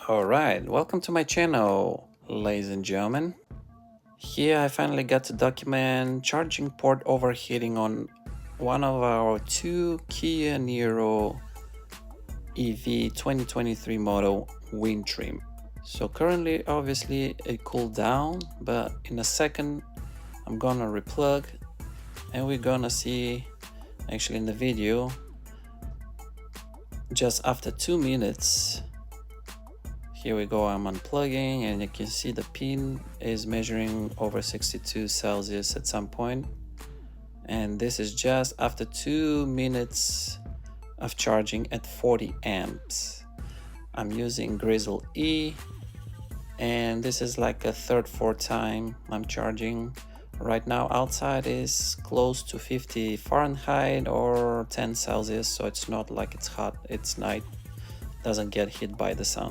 Alright, welcome to my channel, ladies and gentlemen. Here I finally got to document charging port overheating on one of our two Kia Niro EV 2023 model wind trim. So currently obviously it cooled down, but in a second I'm gonna replug and we're gonna see actually in the video just after 2 minutes. Here we go, I'm unplugging and you can see the pin is measuring over 62 Celsius at some point. And this is just after 2 minutes of charging at 40 amps. I'm using Grizzle E and this is like a third, fourth time I'm charging. Right now outside is close to 50 Fahrenheit or 10 Celsius, so it's not like it's hot, it's night, doesn't get hit by the sun.